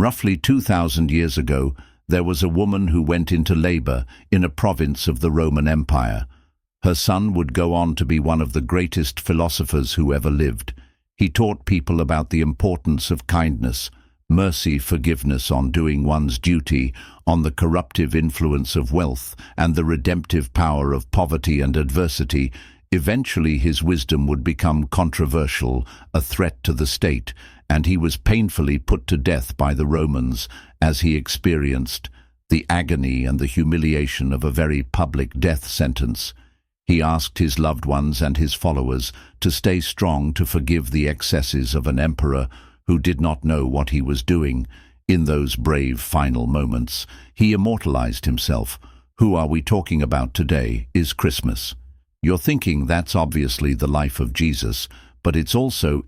Roughly 2,000 years ago, there was a woman who went into labor in a province of the Roman Empire. Her son would go on to be one of the greatest philosophers who ever lived. He taught people about the importance of kindness, mercy, forgiveness, on doing one's duty, on the corruptive influence of wealth, and the redemptive power of poverty and adversity. Eventually his wisdom would become controversial, a threat to the state, and he was painfully put to death by the Romans as he experienced the agony and the humiliation of a very public death sentence. He asked his loved ones and his followers to stay strong, to forgive the excesses of an emperor who did not know what he was doing. In those brave final moments, he immortalized himself. Who are we talking about today is Christmas. You're thinking that's obviously the life of Jesus, but it's also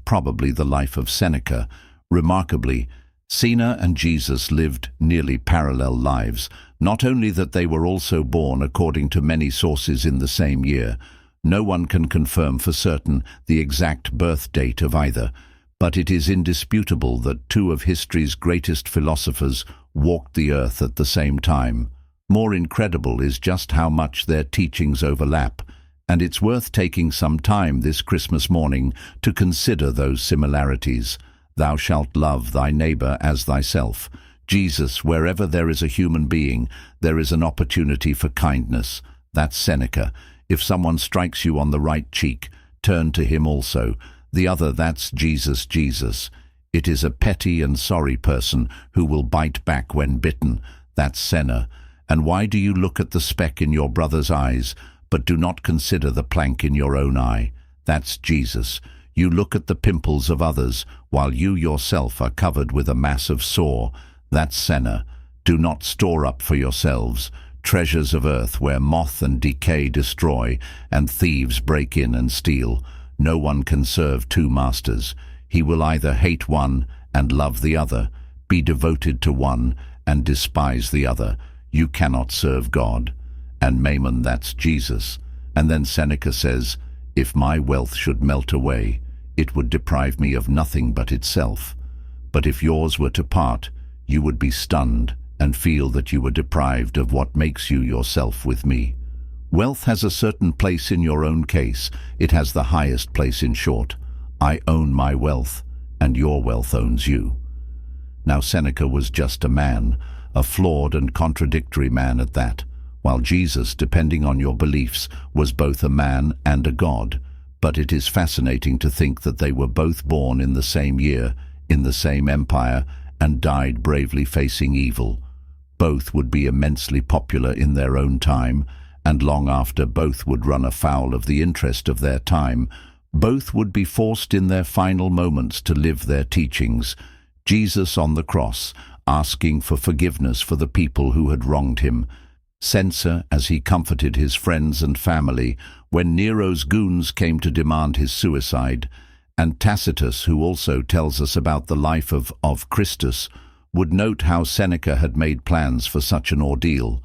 probably the life of Seneca. Remarkably, Cena and Jesus lived nearly parallel lives. Not only that, they were also born, according to many sources, in the same year. No one can confirm for certain the exact birth date of either, but it is indisputable that two of history's greatest philosophers walked the earth at the same time. More incredible is just how much their teachings overlap, and it's worth taking some time this Christmas morning to consider those similarities. Thou shalt love thy neighbor as thyself. Jesus, wherever there is a human being, there is an opportunity for kindness. That's Seneca. If someone strikes you on the right cheek, turn to him also. The other, that's Jesus. It is a petty and sorry person who will bite back when bitten. That's Senna. And why do you look at the speck in your brother's eyes, but do not consider the plank in your own eye? That's Jesus. You look at the pimples of others, while you yourself are covered with a massive sore. That's Senna. Do not store up for yourselves treasures of earth, where moth and decay destroy, and thieves break in and steal. No one can serve two masters. He will either hate one and love the other, be devoted to one and despise the other. You cannot serve God. And Mammon, that's Jesus. And then Seneca says, if my wealth should melt away, it would deprive me of nothing but itself. But if yours were to part, you would be stunned and feel that you were deprived of what makes you yourself with me. Wealth has a certain place in your own case. It has the highest place, in short. I own my wealth, and your wealth owns you. Now Seneca was just a man, a flawed and contradictory man at that, while Jesus, depending on your beliefs, was both a man and a god. But it is fascinating to think that they were both born in the same year, in the same empire, and died bravely facing evil. Both would be immensely popular in their own time, and long after, both would run afoul of the interest of their time. Both would be forced in their final moments to live their teachings. Jesus on the cross, asking for forgiveness for the people who had wronged him. Censor as he comforted his friends and family when Nero's goons came to demand his suicide. And Tacitus, who also tells us about the life of Christus, would note how Seneca had made plans for such an ordeal,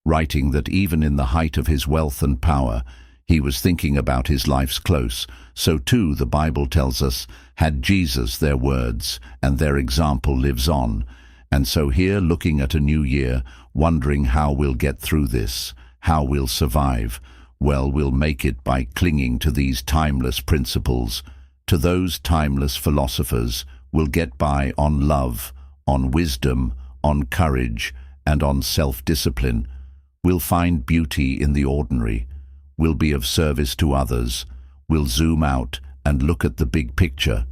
writing that even in the height of his wealth and power, he was thinking about his life's close. So too, the Bible tells us, had Jesus their words, and their example lives on. And so here, looking at a new year, wondering how we'll get through this, how we'll survive, well, we'll make it by clinging to these timeless principles, to those timeless philosophers. We'll get by on love, on wisdom, on courage, and on self-discipline. We'll find beauty in the ordinary. We'll be of service to others. We'll zoom out and look at the big picture.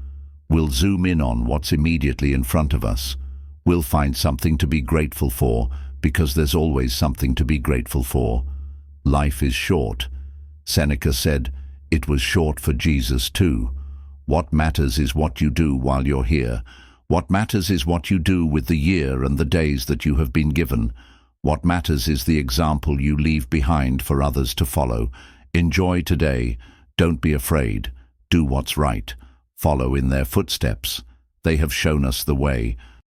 We'll zoom in on what's immediately in front of us. We'll find something to be grateful for, because there's always something to be grateful for. Life is short. Seneca said it was short for Jesus too. What matters is what you do while you're here. What matters is what you do with the year and the days that you have been given. What matters is the example you leave behind for others to follow. Enjoy today. Don't be afraid. Do what's right. Follow in their footsteps. They have shown us the way.